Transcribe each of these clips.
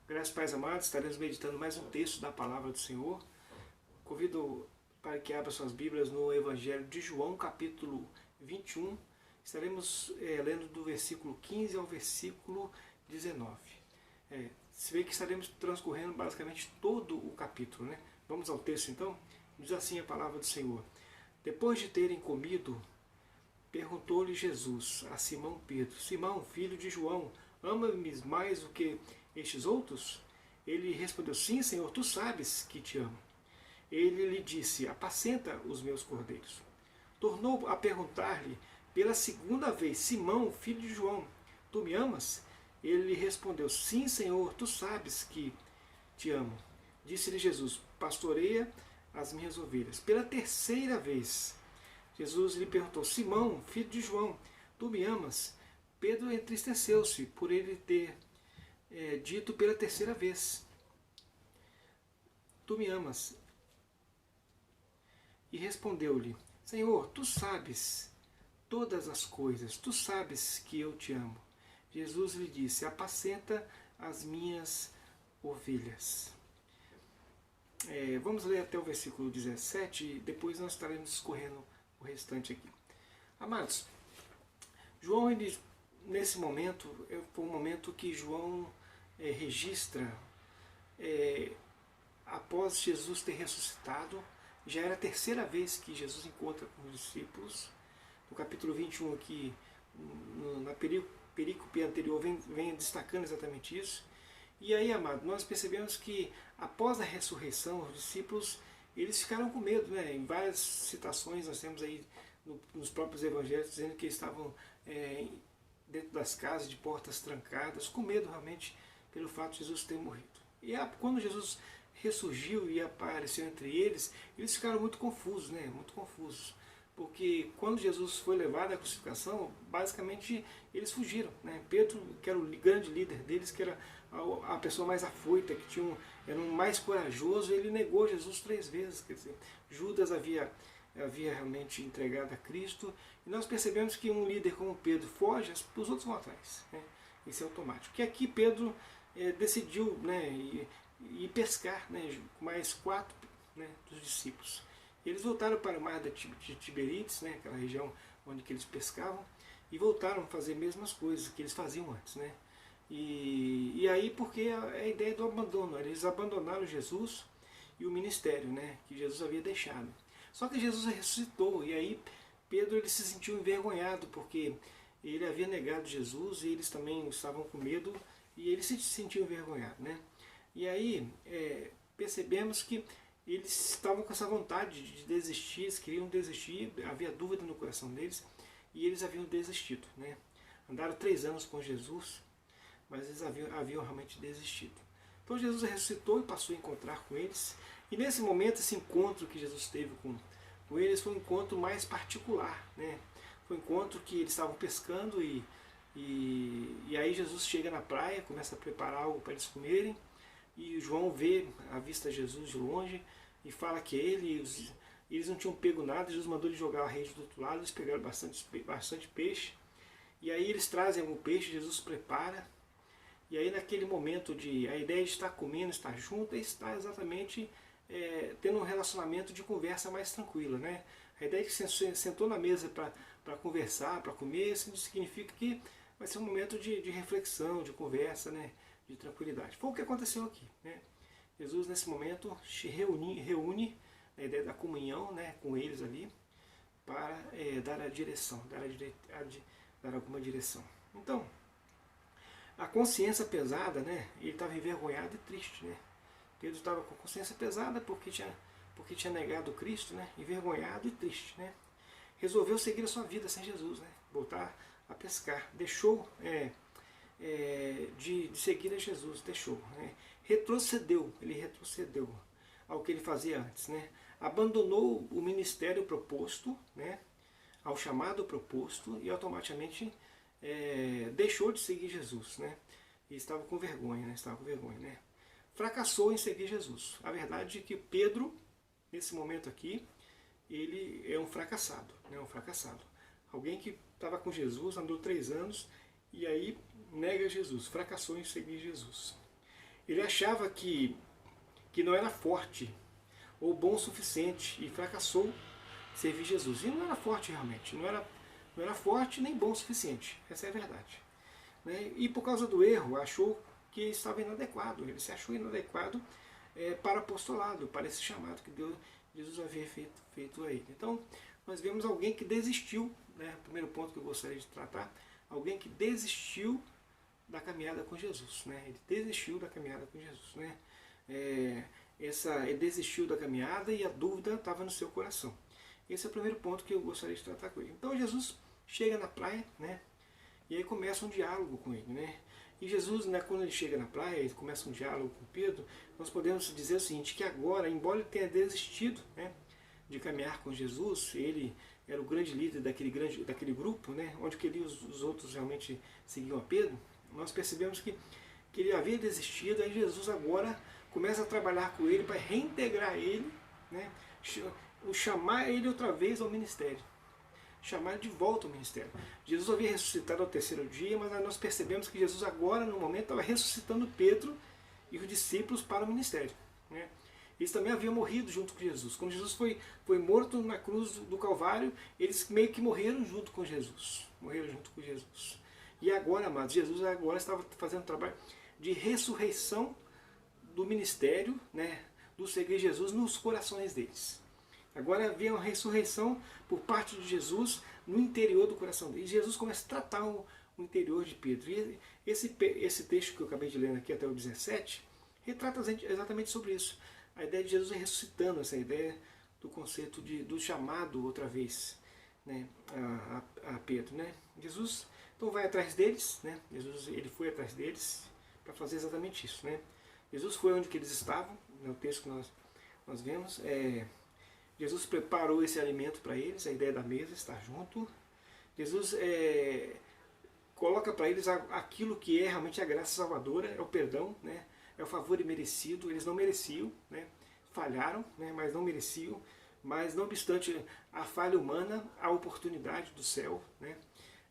Graças, Pais amados, estaremos meditando mais um texto da Palavra do Senhor. Convido para que abra suas Bíblias no Evangelho de João, capítulo 21. Estaremos lendo do versículo 15 ao versículo 19. Se vê que estaremos transcorrendo basicamente todo o capítulo, né? Vamos ao texto então? Diz assim a Palavra do Senhor. Depois de terem comido, perguntou-lhe Jesus a Simão Pedro: Simão, filho de João, ama-me mais do que estes outros? Ele respondeu: Sim, Senhor, tu sabes que te amo. Ele lhe disse: Apacenta os meus cordeiros. Tornou a perguntar-lhe pela segunda vez: Simão, filho de João, tu me amas? Ele lhe respondeu: Sim, Senhor, tu sabes que te amo. Disse-lhe Jesus: Pastoreia as minhas ovelhas. Pela terceira vez, Jesus lhe perguntou: Simão, filho de João, tu me amas? Pedro entristeceu-se por ele ter dito pela terceira vez: Tu me amas? E respondeu-lhe: Senhor, tu sabes todas as coisas, tu sabes que eu te amo. Jesus lhe disse: Apacenta as minhas ovelhas. Vamos ler até o versículo 17 e depois nós estaremos discorrendo o restante aqui. Amados, João, nesse momento, foi um momento que João registra após Jesus ter ressuscitado. Já era a terceira vez que Jesus encontra com os discípulos. No capítulo 21 aqui, na perícope anterior, vem destacando exatamente isso. E aí, amado, nós percebemos que após a ressurreição, os discípulos eles ficaram com medo, né? Em várias citações nós temos aí nos próprios evangelhos dizendo que estavam dentro das casas, de portas trancadas, com medo realmente pelo fato de Jesus ter morrido. E quando Jesus ressurgiu e apareceu entre eles, eles ficaram muito confusos, né? Muito confusos. Porque quando Jesus foi levado à crucificação, basicamente eles fugiram, né? Pedro, que era o grande líder deles, que era a pessoa mais afoita, que era um mais corajoso, ele negou Jesus 3 vezes. Quer dizer, Judas havia realmente entregado a Cristo, e nós percebemos que um líder como Pedro foge, os outros vão atrás, né? Isso é automático. Que aqui Pedro decidiu, né, ir pescar, né, com mais 4, né, dos discípulos. Eles voltaram para o mar de Tiberíades, né, aquela região onde que eles pescavam, e voltaram a fazer as mesmas coisas que eles faziam antes, né? E aí porque a ideia do abandono, eles abandonaram Jesus e o ministério, né, que Jesus havia deixado. Só que Jesus ressuscitou, e aí Pedro ele se sentiu envergonhado porque ele havia negado Jesus e eles também estavam com medo e ele se sentiu envergonhado, né? E aí percebemos que eles estavam com essa vontade de desistir, eles queriam desistir, havia dúvida no coração deles e eles haviam desistido, né? Andaram 3 anos com Jesus, mas eles haviam realmente desistido. Então Jesus ressuscitou e passou a encontrar com eles, e nesse momento, esse encontro que Jesus teve com eles foi um encontro mais particular, né? Foi um encontro que eles estavam pescando e aí Jesus chega na praia, começa a preparar algo para eles comerem, e João vê, avista Jesus de longe e fala que é ele. Eles não tinham pego nada, Jesus mandou eles jogar a rede do outro lado, eles pegaram bastante peixe, e aí eles trazem algum peixe, Jesus prepara, e aí naquele momento a ideia de estar comendo, estar junto, é estar exatamente tendo um relacionamento de conversa mais tranquila, né? A ideia é que você sentou na mesa para conversar, para comer, isso significa que vai ser um momento de reflexão, de conversa, né? De tranquilidade. Foi o que aconteceu aqui, né? Jesus nesse momento se reúne a ideia da comunhão, né, com eles ali, para dar a direção, dar alguma direção. Então, a consciência pesada, né, ele estava envergonhado e triste, né? Pedro estava com a consciência pesada porque tinha negado Cristo, né? Envergonhado e triste, né? Resolveu seguir a sua vida sem Jesus, né? Voltar a pescar. Deixou de seguir a Jesus, deixou, né? Ele retrocedeu ao que ele fazia antes, né? Abandonou o ministério proposto, né? Ao chamado proposto, e automaticamente deixou de seguir Jesus, né? E estava com vergonha, né? Fracassou em seguir Jesus. A verdade é que Pedro, nesse momento aqui, ele é um fracassado, né? Alguém que estava com Jesus, andou 3 anos, e aí nega Jesus, fracassou em seguir Jesus. Ele achava que não era forte ou bom o suficiente e fracassou em servir Jesus. E não era forte realmente, não era forte nem bom o suficiente, essa é a verdade. Né? E por causa do erro, achou que estava inadequado, ele se achou inadequado para apostolado, para esse chamado que Jesus havia feito a ele. Então, nós vemos alguém que desistiu, né? O primeiro ponto que eu gostaria de tratar, alguém que desistiu da caminhada com Jesus. Né? Ele desistiu da caminhada com Jesus. Né? Ele desistiu da caminhada e a dúvida estava no seu coração. Esse é o primeiro ponto que eu gostaria de tratar com ele. Então Jesus chega na praia, né? E aí começa um diálogo com ele. Né? E Jesus, né, quando ele chega na praia, ele começa um diálogo com Pedro, nós podemos dizer o seguinte, que agora, embora ele tenha desistido, né, de caminhar com Jesus, ele era o grande líder daquele grupo, né, onde que ele e os outros realmente seguiam a Pedro, nós percebemos que ele havia desistido, aí Jesus agora começa a trabalhar com ele para reintegrar ele, né, chamar ele outra vez ao ministério. Chamar ele de volta ao ministério. Jesus havia ressuscitado ao terceiro dia, mas nós percebemos que Jesus agora, no momento, estava ressuscitando Pedro e os discípulos para o ministério. Né? Eles também haviam morrido junto com Jesus. Quando Jesus foi morto na cruz do Calvário, eles meio que morreram junto com Jesus. Morreram junto com Jesus. E agora, amados, Jesus agora estava fazendo um trabalho de ressurreição do ministério, né, do seguir Jesus nos corações deles. Agora havia uma ressurreição por parte de Jesus no interior do coração dele. E Jesus começa a tratar o interior de Pedro. E esse texto que eu acabei de ler aqui até o 17, retrata exatamente sobre isso. A ideia de Jesus ressuscitando essa ideia do conceito do chamado outra vez, né, a Pedro. Né? Jesus então vai atrás deles, né? Ele foi atrás deles para fazer exatamente isso. Né? Jesus foi onde que eles estavam, no texto que nós vemos. Jesus preparou esse alimento para eles, a ideia da mesa, estar junto. Jesus coloca para eles aquilo que é realmente a graça salvadora, é o perdão, né? É o favor imerecido. Eles não mereciam, né? Falharam, né? Mas não mereciam. Mas não obstante a falha humana, a oportunidade do céu. Né?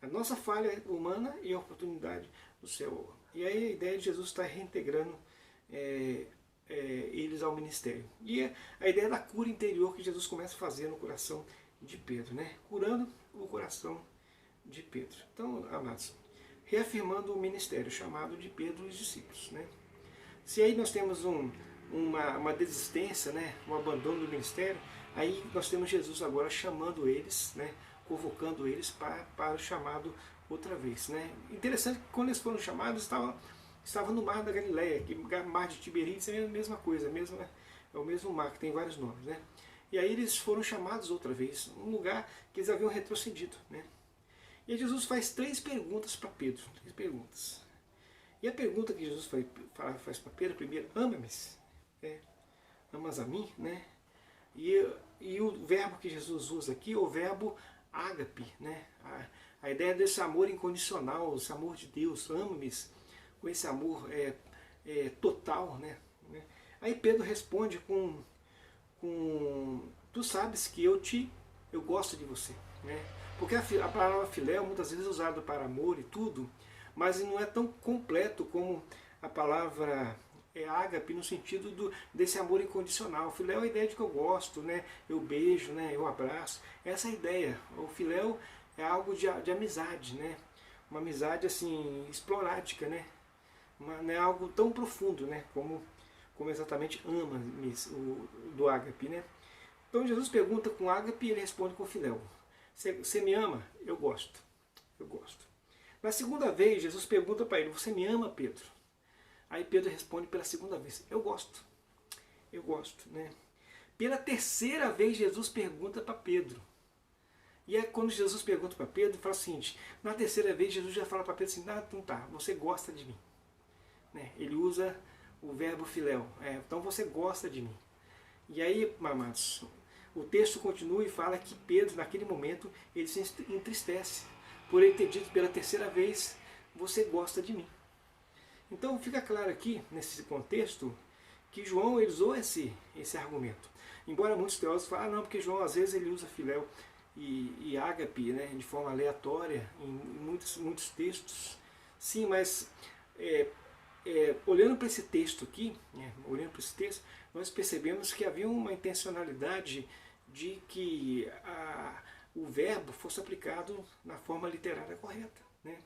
A nossa falha humana e a oportunidade do céu. E aí a ideia de Jesus está reintegrando eles ao ministério. E a ideia da cura interior que Jesus começa a fazer no coração de Pedro, né? Curando o coração de Pedro. Então, amados, reafirmando o ministério chamado de Pedro e os discípulos. Né? Se aí nós temos uma desistência, né? Um abandono do ministério, aí nós temos Jesus agora chamando eles, né? Convocando eles para o chamado outra vez. Né? Interessante que quando eles foram chamados, estava no mar da Galileia, que mar de Tiberíades é a mesma coisa, é o mesmo mar, que tem vários nomes. Né? E aí eles foram chamados outra vez, um lugar que eles haviam retrocedido. Né? E Jesus faz 3 perguntas para Pedro, 3 perguntas. E a pergunta que Jesus faz para Pedro, primeiro, ama-me? Amas a mim? Né? E o verbo que Jesus usa aqui é o verbo ágape, né? A ideia desse amor incondicional, esse amor de Deus, ama-me, com esse amor total. Né? Aí Pedro responde com tu sabes que eu gosto de você. Né? Porque a palavra filéu muitas vezes é usada para amor e tudo, mas não é tão completo como a palavra ágape no sentido desse amor incondicional. Filéu é a ideia de que eu gosto, né? Eu beijo, né? Eu abraço. Essa é a ideia. O filéu é algo de amizade, né? Uma amizade assim esporádica, né? Não é algo tão profundo, né? Como exatamente ama-me do ágape, né? Então Jesus pergunta com ágape e ele responde com filéu. Você me ama? Eu gosto. Eu gosto. Na segunda vez, Jesus pergunta para ele, você me ama, Pedro? Aí Pedro responde pela segunda vez, eu gosto. Eu gosto. Né? Pela terceira vez, Jesus pergunta para Pedro. E é quando Jesus pergunta para Pedro, ele fala o seguinte, na terceira vez, Jesus já fala para Pedro assim, então tá, você gosta de mim. Né? Ele usa o verbo filéu, então você gosta de mim. E aí, amados, o texto continua e fala que Pedro, naquele momento, ele se entristece por ele ter dito pela terceira vez, você gosta de mim. Então fica claro aqui, nesse contexto, que João ele usou esse argumento. Embora muitos teólogos falem, não, porque João às vezes ele usa filéu e ágape, né, de forma aleatória, em muitos textos. Sim, mas olhando para esse texto aqui, olhando para esse texto, nós percebemos que havia uma intencionalidade de que o verbo fosse aplicado na forma literária correta, né?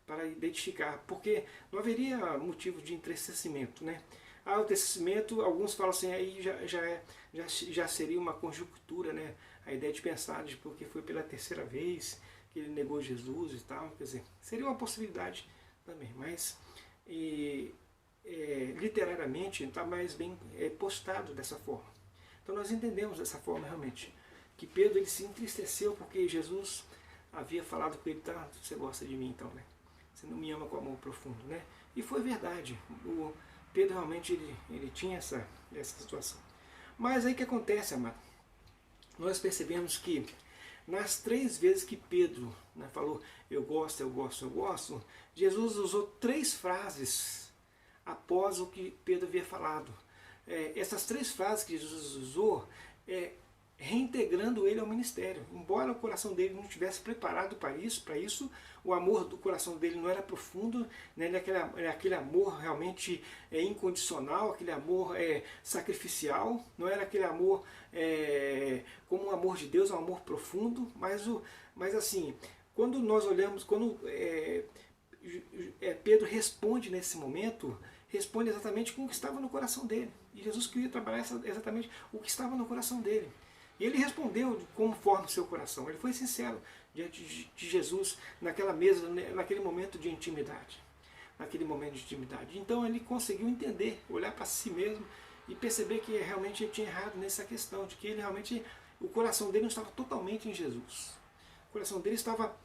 Para identificar, porque não haveria motivo de entristecimento, né? O entristecimento, alguns falam assim, aí já seria uma conjuntura, né? A ideia de pensar de porque foi pela terceira vez que ele negou Jesus e tal, quer dizer, seria uma possibilidade também, mas literariamente está mais bem postado dessa forma. Então nós entendemos dessa forma realmente, que Pedro ele se entristeceu porque Jesus havia falado com ele, tá, você gosta de mim então, né? Você não me ama com amor profundo, né? E foi verdade. O Pedro realmente ele tinha essa situação. Mas aí o que acontece, amado? Nós percebemos que nas 3 vezes que Pedro, né, falou eu gosto, eu gosto, eu gosto, Jesus usou 3 frases após o que Pedro havia falado. Essas 3 frases que Jesus usou, reintegrando ele ao ministério. Embora o coração dele não estivesse preparado para isso, o amor do coração dele não era profundo, né? Aquele amor realmente incondicional, aquele amor sacrificial, não era aquele amor como o amor de Deus, um amor profundo, mas assim, quando nós olhamos, quando Pedro responde nesse momento, responde exatamente com o que estava no coração dele. E Jesus queria trabalhar exatamente o que estava no coração dele. E ele respondeu conforme o seu coração. Ele foi sincero diante de Jesus naquela mesa, naquele momento de intimidade. Então ele conseguiu entender, olhar para si mesmo e perceber que realmente ele tinha errado nessa questão, de que ele realmente, o coração dele não estava totalmente em Jesus. O coração dele estava,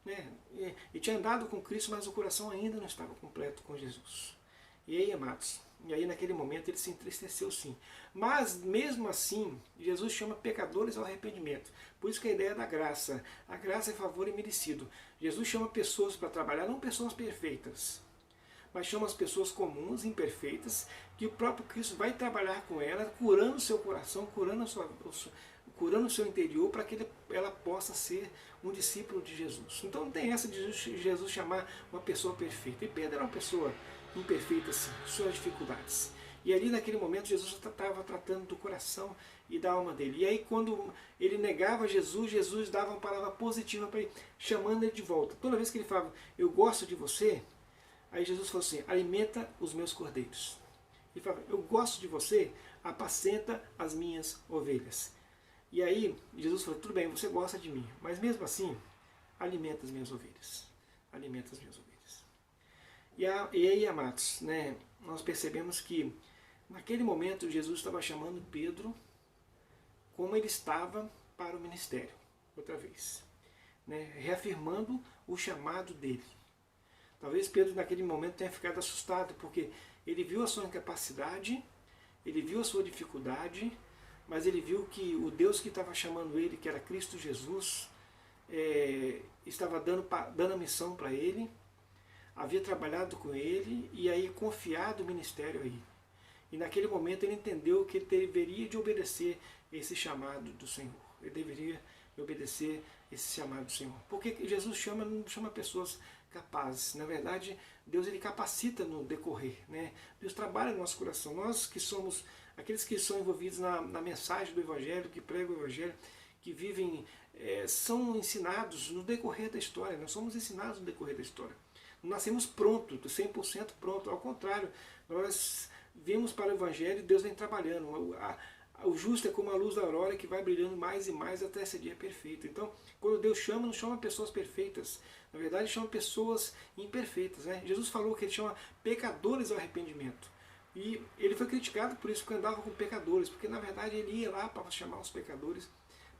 né, ele tinha andado com Cristo, mas o coração ainda não estava completo com Jesus. E aí, amados, e aí naquele momento ele se entristeceu sim. Mas mesmo assim, Jesus chama pecadores ao arrependimento. Por isso que a ideia da graça. A graça é favor imerecido. Jesus chama pessoas para trabalhar, não pessoas perfeitas, mas chama as pessoas comuns, imperfeitas, que o próprio Cristo vai trabalhar com ela, curando o seu coração, curando o seu interior, para que ela possa ser um discípulo de Jesus. Então não tem essa de Jesus chamar uma pessoa perfeita. E Pedro era uma pessoa imperfeita, sim, suas dificuldades. E ali naquele momento Jesus estava tratando do coração e da alma dele. E aí quando ele negava Jesus, Jesus dava uma palavra positiva para ele, chamando ele de volta. Toda vez que ele falava, eu gosto de você, aí Jesus falou assim, alimenta os meus cordeiros. Ele falava, eu gosto de você, apacenta as minhas ovelhas. E aí Jesus falou, tudo bem, você gosta de mim, mas mesmo assim, alimenta as minhas ovelhas. Alimenta as minhas ovelhas. E aí, amados, né, nós percebemos que naquele momento Jesus estava chamando Pedro como ele estava para o ministério, outra vez, né, reafirmando o chamado dele. Talvez Pedro naquele momento tenha ficado assustado, porque ele viu a sua incapacidade, ele viu a sua dificuldade, mas ele viu que o Deus que estava chamando ele, que era Cristo Jesus, estava dando a missão para ele, havia trabalhado com ele e aí confiado o ministério aí. E naquele momento ele entendeu que ele deveria de obedecer esse chamado do Senhor. Ele deveria de obedecer esse chamado do Senhor. Porque Jesus não chama pessoas capazes. Na verdade, Deus ele capacita no decorrer, né? Deus trabalha no nosso coração. Nós que somos aqueles que são envolvidos na mensagem do Evangelho, que pregam o Evangelho, que vivem, são ensinados no decorrer da história. Nós somos ensinados no decorrer da história. Não nascemos prontos, 100% pronto. Ao contrário, nós vimos para o Evangelho e Deus vem trabalhando. O justo é como a luz da aurora que vai brilhando mais e mais até esse dia perfeito. Então, quando Deus chama, não chama pessoas perfeitas. Na verdade, chama pessoas imperfeitas, né? Jesus falou que ele chama pecadores ao arrependimento. E ele foi criticado por isso, porque andava com pecadores. Porque, na verdade, ele ia lá para chamar os pecadores,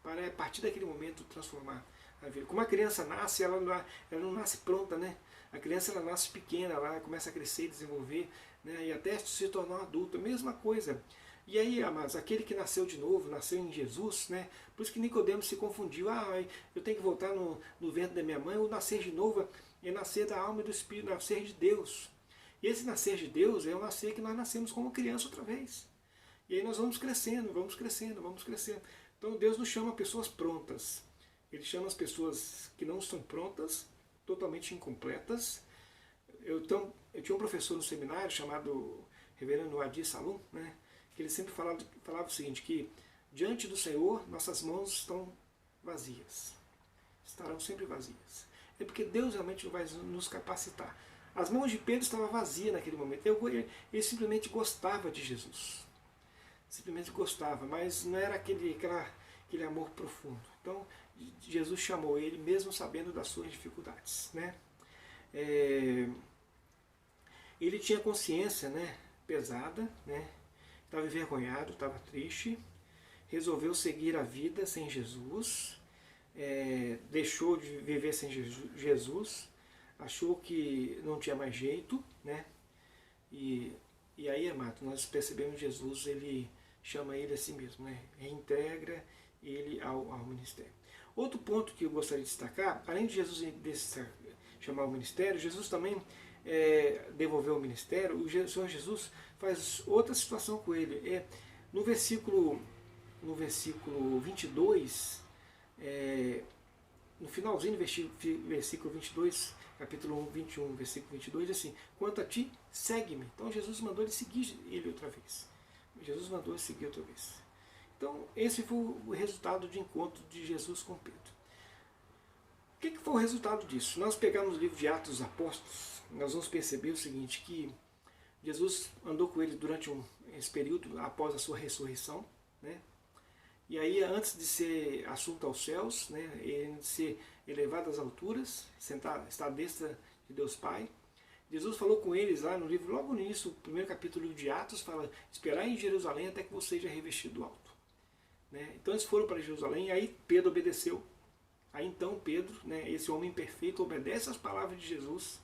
para, a partir daquele momento, transformar a vida. Como a criança nasce, ela não nasce pronta, né? A criança ela nasce pequena, ela começa a crescer e desenvolver, né? E até se tornar um adulto, a mesma coisa. E aí, amados, aquele que nasceu de novo, nasceu em Jesus, né? Por isso que Nicodemos se confundiu. Eu tenho que voltar no ventre da minha mãe. O nascer de novo é nascer da alma e do Espírito, nascer de Deus. E esse nascer de Deus é o nascer que nós nascemos como criança outra vez. E aí nós vamos crescendo, vamos crescendo, vamos crescendo. Então Deus não chama pessoas prontas. Ele chama as pessoas que não estão prontas, totalmente incompletas. Então, eu tinha um professor no seminário chamado Reverendo Adi Salum, né, que ele sempre falava o seguinte, que diante do Senhor nossas mãos estão vazias, estarão sempre vazias. É porque Deus realmente não vai nos capacitar. As mãos de Pedro estavam vazias naquele momento. Ele simplesmente gostava de Jesus. Simplesmente gostava, mas não era aquele amor profundo. Então, Jesus chamou ele, mesmo sabendo das suas dificuldades, né? Ele tinha consciência, né, pesada, né? Estava envergonhado, estava triste, resolveu seguir a vida sem Jesus, deixou de viver sem Jesus, achou que não tinha mais jeito, né? E aí, amado, nós percebemos que Jesus, ele chama ele a si mesmo, né? Reintegra ele ao ministério. Outro ponto que eu gostaria de destacar, além de Jesus chamar o ministério, Jesus também devolveu o ministério. O Senhor Jesus faz outra situação com ele. No versículo 22, no finalzinho do versículo 22, capítulo 21, versículo 22, assim, quanto a ti, segue-me. Então Jesus mandou ele seguir ele outra vez. Jesus mandou ele seguir outra vez. Então esse foi o resultado de encontro de Jesus com Pedro. O que foi o resultado disso? Nós pegamos o livro de Atos dos Apóstolos, nós vamos perceber o seguinte, que Jesus andou com ele durante esse período após a sua ressurreição, né? E aí, antes de ser assunto aos céus, né, de ser elevado às alturas, estar à destra de Deus Pai, Jesus falou com eles lá no livro, logo no início, o primeiro capítulo de Atos, fala, esperar em Jerusalém até que você seja revestido do alto. Né? Então eles foram para Jerusalém, e aí Pedro obedeceu. Aí então Pedro, né, esse homem imperfeito, obedece às palavras de Jesus.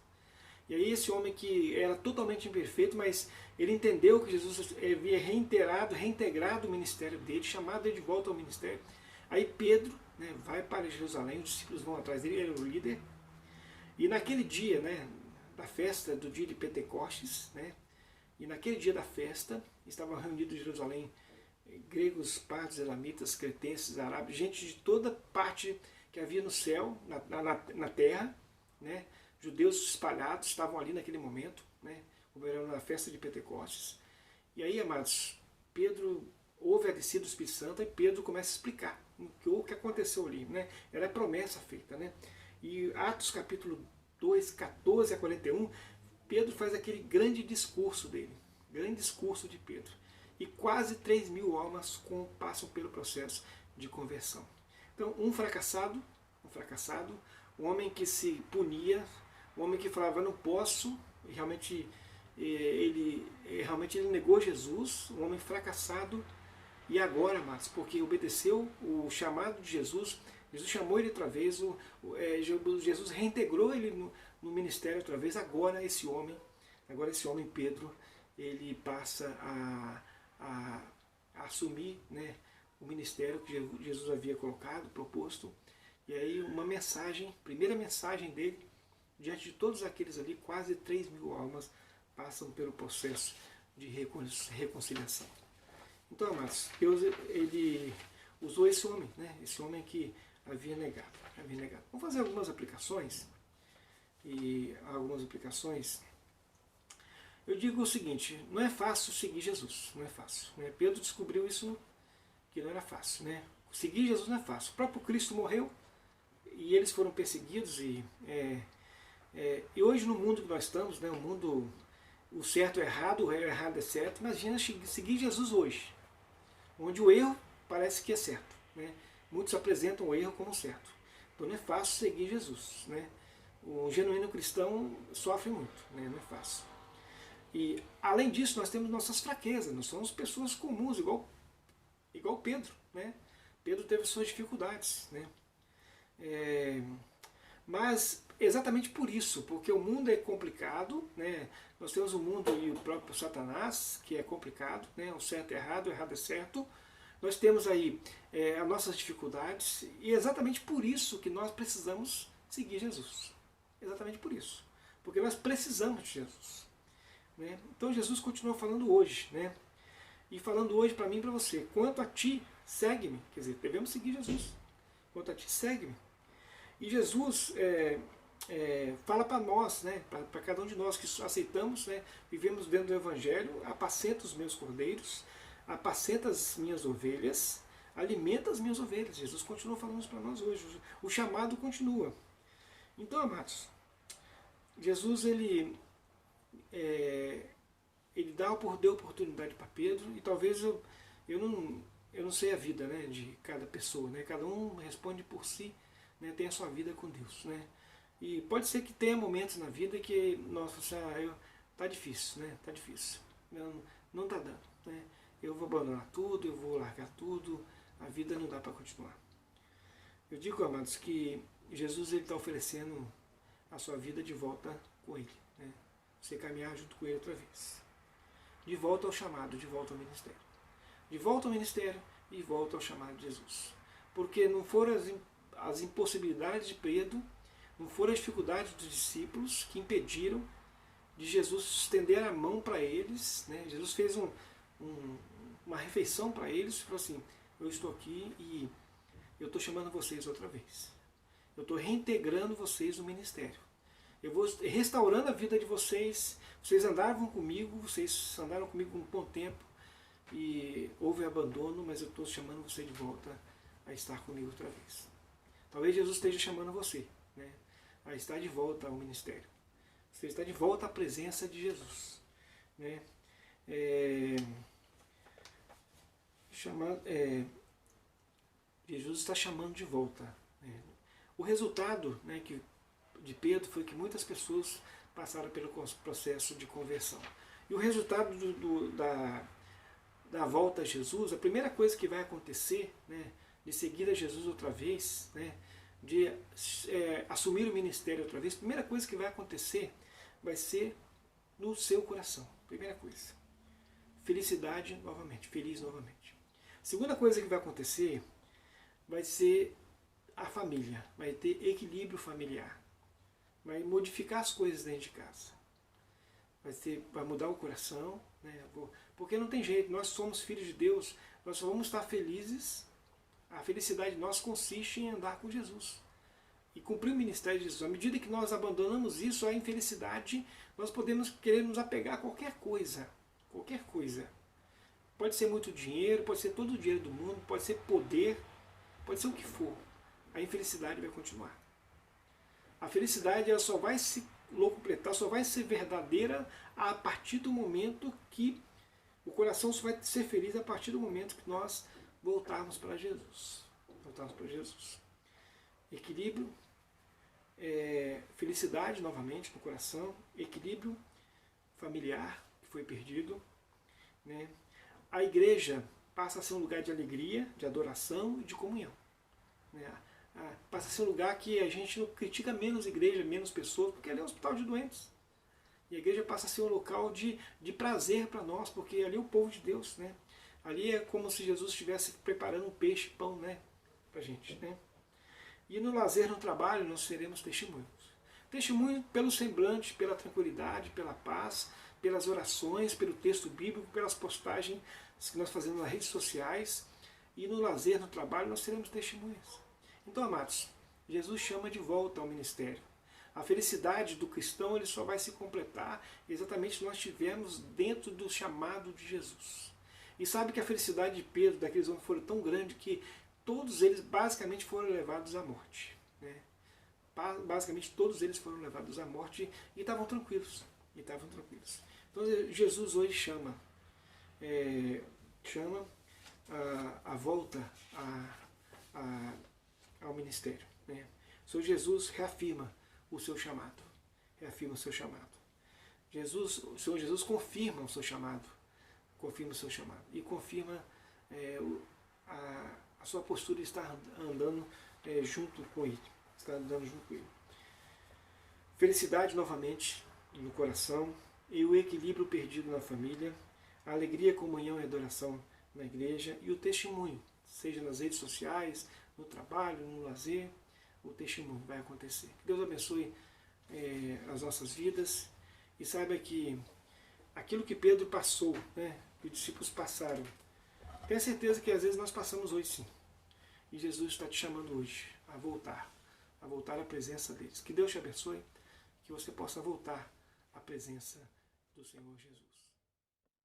E aí esse homem que era totalmente imperfeito, mas ele entendeu que Jesus havia reintegrado o ministério dele, chamado ele de volta ao ministério. Aí Pedro, né, vai para Jerusalém, os discípulos vão atrás dele, ele era o líder. E naquele dia, né, da festa do dia de Pentecostes, né, e naquele dia da festa, estavam reunidos em Jerusalém gregos, partos, elamitas, cretenses, árabes, gente de toda parte que havia no céu, na terra, né, judeus espalhados estavam ali naquele momento, né, na festa de Pentecostes. E aí, amados, Pedro ouve a descida do Espírito Santo e Pedro começa a explicar o que aconteceu ali, né? Era a promessa feita, né? E Atos capítulo 2, 14 a 41, Pedro faz aquele grande discurso dele, grande discurso de Pedro. E quase 3.000 almas passam pelo processo de conversão. Então, um fracassado, um homem que se punia, um homem que falava, não posso, e realmente ele negou Jesus, um homem fracassado, e agora, amados, porque obedeceu o chamado de Jesus, Jesus chamou ele outra vez, Jesus reintegrou ele no ministério outra vez, agora esse homem Pedro, ele passa a assumir, né, o ministério que Jesus havia colocado, proposto, e aí primeira mensagem dele, diante de todos aqueles ali, quase 3.000 almas passam pelo processo de reconciliação. Então, amados, Deus ele usou esse homem, né? Esse homem que havia negado. Vamos fazer algumas aplicações. Eu digo o seguinte, não é fácil seguir Jesus, não é fácil. Né? Pedro descobriu isso, que não era fácil. Né? Seguir Jesus não é fácil. O próprio Cristo morreu e eles foram perseguidos. E hoje no mundo que nós estamos, né, o certo é errado, o errado é certo, imagina seguir Jesus hoje, onde o erro parece que é certo. Né? Muitos apresentam o erro como certo. Então não é fácil seguir Jesus. Né? O genuíno cristão sofre muito, né? Não é fácil. E além disso, nós temos nossas fraquezas, nós somos pessoas comuns, igual Pedro. Né? Pedro teve suas dificuldades. Né? Mas exatamente por isso, porque o mundo é complicado, né? Nós temos o mundo e o próprio Satanás, que é complicado, né? O certo é errado, o errado é certo. Nós temos aí as nossas dificuldades, e é exatamente por isso que nós precisamos seguir Jesus. Exatamente por isso. Porque nós precisamos de Jesus. Né? Então Jesus continua falando hoje, né? E falando hoje para mim e para você, quanto a ti, segue-me. Quer dizer, devemos seguir Jesus. Quanto a ti, segue-me. E Jesus, fala para nós, né, para cada um de nós que aceitamos, né, vivemos dentro do Evangelho: apacenta os meus cordeiros, apacenta as minhas ovelhas, alimenta as minhas ovelhas. Jesus continua falando isso para nós hoje. O chamado continua. Então, amados, Jesus ele deu oportunidade para Pedro, e talvez eu não sei a vida, né, de cada pessoa, né, cada um responde por si, né, tem a sua vida com Deus, né, e pode ser que tenha momentos na vida que, nossa, tá difícil, né, tá difícil, não tá dando, né, eu vou abandonar tudo, eu vou largar tudo, a vida não dá para continuar. Eu digo, amados, que Jesus está oferecendo a sua vida de volta com Ele, né, você caminhar junto com Ele outra vez, de volta ao chamado, de volta ao ministério. De volta ao ministério e volta ao chamado de Jesus. Porque não foram as impossibilidades de Pedro, não foram as dificuldades dos discípulos que impediram de Jesus estender a mão para eles, né? Jesus fez uma refeição para eles e falou assim: eu estou aqui e eu estou chamando vocês outra vez. Eu estou reintegrando vocês no ministério. Eu vou restaurando a vida de vocês. Vocês andaram comigo por um bom tempo, e houve abandono, mas eu estou chamando você de volta a estar comigo outra vez. Talvez Jesus esteja chamando você, né, a estar de volta ao ministério. Você está de volta à presença de Jesus, né? Jesus está chamando de volta, né? O resultado, né, de Pedro foi que muitas pessoas passaram pelo processo de conversão. E o resultado da volta a Jesus, a primeira coisa que vai acontecer, né, de seguir a Jesus outra vez, né, de assumir o ministério outra vez, a primeira coisa que vai acontecer vai ser no seu coração. Primeira coisa, felicidade novamente, feliz novamente. Segunda coisa que vai acontecer vai ser a família, vai ter equilíbrio familiar, vai modificar as coisas dentro de casa, vai mudar o coração, né? Porque não tem jeito, nós somos filhos de Deus, nós só vamos estar felizes, a felicidade nossa consiste em andar com Jesus e cumprir o ministério de Jesus. À medida que nós abandonamos isso, a infelicidade, nós podemos querer nos apegar a qualquer coisa, pode ser muito dinheiro, pode ser todo o dinheiro do mundo, pode ser poder, pode ser o que for, a infelicidade vai continuar. A felicidade ela só vai se completar, só vai ser verdadeira a partir do momento que o coração só vai ser feliz a partir do momento que nós voltarmos para Jesus. Equilíbrio, felicidade novamente no coração, equilíbrio familiar que foi perdido, né? A igreja passa a ser um lugar de alegria, de adoração e de comunhão, né? Passa a ser um lugar que a gente não critica menos igreja, menos pessoas, porque ali é um hospital de doentes. E a igreja passa a ser um local de prazer para nós, porque ali é o povo de Deus, né? Ali é como se Jesus estivesse preparando um peixe, pão, né, para a gente, né? E no lazer, no trabalho, nós seremos testemunhos. Testemunho pelo semblante, pela tranquilidade, pela paz, pelas orações, pelo texto bíblico, pelas postagens que nós fazemos nas redes sociais. E no lazer, no trabalho, nós seremos testemunhas. Então, amados, Jesus chama de volta ao ministério. A felicidade do cristão ele só vai se completar exatamente se nós estivermos dentro do chamado de Jesus. E sabe que a felicidade de Pedro, daqueles homens, foi tão grande que todos eles basicamente foram levados à morte, né? Basicamente todos eles foram levados à morte e estavam tranquilos. Então Jesus hoje chama a volta ao ministério, né? O Senhor Jesus reafirma o seu chamado. O Senhor Jesus confirma o seu chamado. E confirma a sua postura de estar andando junto com Ele. Felicidade novamente no coração e o equilíbrio perdido na família, a alegria, comunhão e adoração na igreja e o testemunho, seja nas redes sociais, no trabalho, no lazer, o testemunho vai acontecer. Que Deus abençoe as nossas vidas e saiba que aquilo que Pedro passou, né, que os discípulos passaram, tenha certeza que às vezes nós passamos hoje sim. E Jesus está te chamando hoje a voltar a voltar à presença deles. Que Deus te abençoe, que você possa voltar à presença do Senhor Jesus.